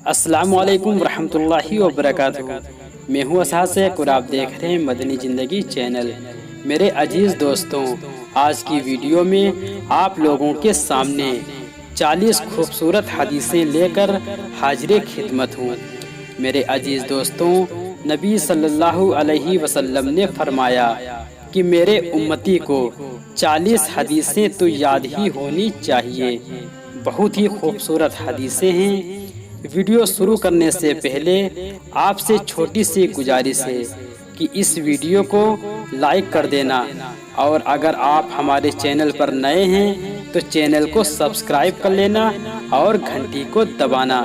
السلام علیکم ورحمۃ اللہ وبرکاتہ۔ میں ہوں اشہد اور آپ دیکھ رہے ہیں مدنی زندگی چینل۔ میرے عزیز دوستوں، آج کی ویڈیو میں آپ لوگوں کے سامنے 40 خوبصورت حدیثیں لے کر حاضر خدمت ہوں۔ میرے عزیز دوستوں، نبی صلی اللہ علیہ وسلم نے فرمایا کہ میرے امتی کو 40 حدیثیں تو یاد ہی ہونی چاہیے۔ بہت ہی خوبصورت حدیثیں ہیں۔ ویڈیو شروع کرنے سے پہلے آپ سے چھوٹی سی گزارش ہے کہ اس ویڈیو کو لائک کر دینا، اور اگر آپ ہمارے چینل پر نئے ہیں تو چینل کو سبسکرائب کر لینا اور گھنٹی کو دبانا۔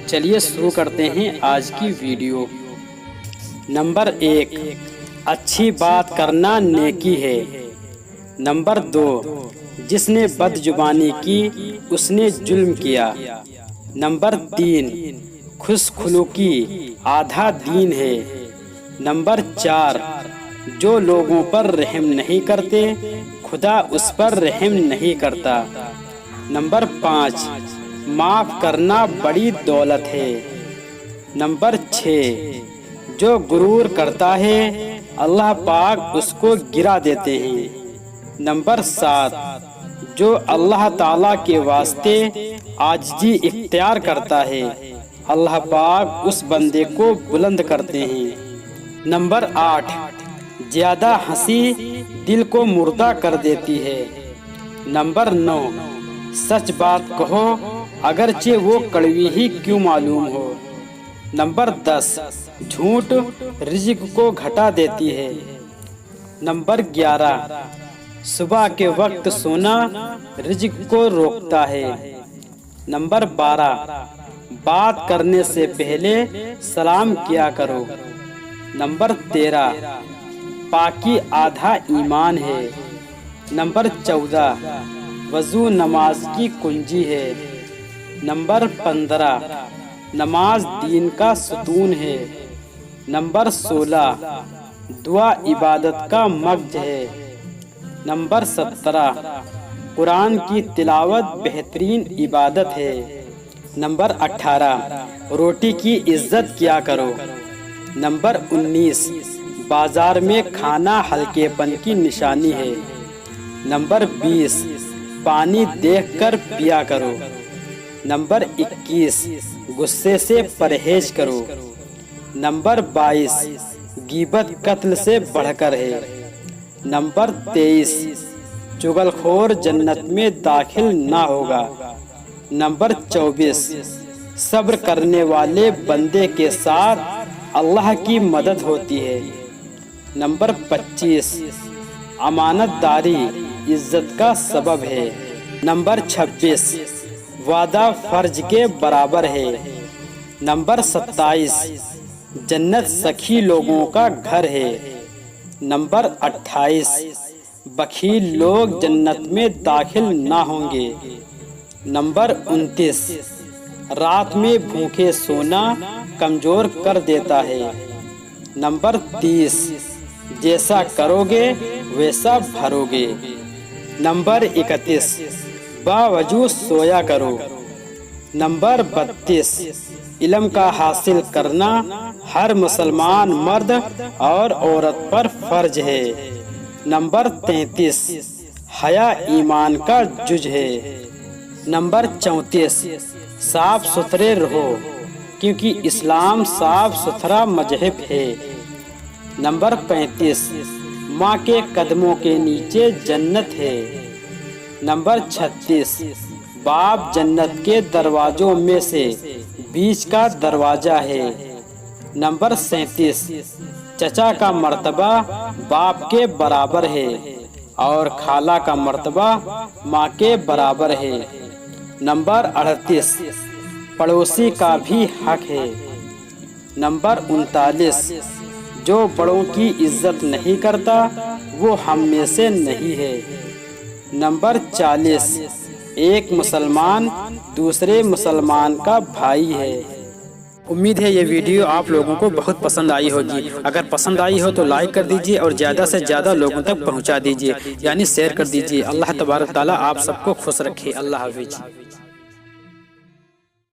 چلیے شروع کرتے ہیں آج کی ویڈیو۔ نمبر 1، اچھی بات کرنا نیکی ہے۔ نمبر 2، جس نے بد زبانی کی اس نے ظلم کیا۔ نمبر 3، خوش خلقی آدھا دین ہے۔ نمبر 4، جو لوگوں پر رحم نہیں کرتے خدا اس پر رحم نہیں کرتا۔ نمبر 5، معاف کرنا بڑی دولت ہے۔ نمبر 6، جو غرور کرتا ہے اللہ پاک اس کو گرا دیتے ہیں۔ نمبر 7، جو اللہ تعالیٰ کے واسطے عاجزی اختیار کرتا ہے اللہ پاک اس بندے کو بلند کرتے ہیں۔ نمبر 8، زیادہ ہنسی دل کو مردہ کر دیتی ہے۔ نمبر 9، سچ بات کہو اگرچہ وہ کڑوی ہی کیوں معلوم ہو۔ نمبر 10، جھوٹ رزق کو گھٹا دیتی ہے۔ نمبر 11، صبح کے وقت سونا رزق کو روکتا ہے۔ نمبر 12، بات کرنے سے پہلے سلام کیا کرو۔ نمبر 13، پاکی آدھا ایمان ہے۔ نمبر 14، وضو نماز کی کنجی ہے۔ نمبر 15، نماز دین کا ستون ہے۔ نمبر 16، دعا عبادت کا مغز ہے۔ نمبر 17، قرآن کی تلاوت بہترین عبادت ہے۔ نمبر 18، روٹی کی عزت کیا کرو۔ نمبر 19، بازار میں کھانا ہلکے پن کی نشانی ہے۔ نمبر 20، پانی دیکھ کر پیا کرو۔ نمبر 21، غصے سے پرہیز کرو۔ نمبر 22، غیبت قتل سے بڑھ کر ہے۔ نمبر 23، چغل خور جنت میں داخل نہ ہوگا۔ نمبر 24، صبر کرنے والے بندے کے ساتھ اللہ کی مدد ہوتی ہے۔ نمبر 25، امانت داری عزت کا سبب ہے۔ نمبر 26، وعدہ فرض کے برابر ہے۔ نمبر 27، جنت سخی لوگوں کا گھر ہے۔ نمبر 28، بخیل لوگ جنت میں داخل نہ ہوں گے۔ نمبر 29، رات میں بھوکے سونا کمزور کر دیتا ہے۔ نمبر 30، جیسا کرو گے ویسا بھرو گے۔ نمبر 31، باوجود سویا کرو۔ نمبر 32، علم کا حاصل کرنا ہر مسلمان مرد اور عورت پر فرض ہے۔ نمبر 33، حیا ایمان کا جز ہے۔ نمبر 34، صاف ستھرے رہو کیونکہ اسلام صاف ستھرا مذہب ہے۔ نمبر 35، ماں کے قدموں کے نیچے جنت ہے۔ نمبر 36، باپ جنت کے دروازوں میں سے بیچ کا دروازہ ہے۔ نمبر 37، چچا کا مرتبہ باپ کے برابر ہے اور خالہ کا مرتبہ ماں کے برابر ہے۔ نمبر 38، پڑوسی کا بھی حق ہے۔ نمبر 39، جو بڑوں کی عزت نہیں کرتا وہ ہم میں سے نہیں ہے۔ نمبر 40، ایک مسلمان دوسرے مسلمان کا بھائی ہے۔ امید ہے یہ ویڈیو آپ لوگوں کو بہت پسند آئی ہوگی۔ اگر پسند آئی ہو تو لائک کر دیجئے اور زیادہ سے زیادہ لوگوں تک پہنچا دیجئے، یعنی شیئر کر دیجئے۔ اللہ تبارک تعالیٰ آپ سب کو خوش رکھے۔ اللہ حافظ۔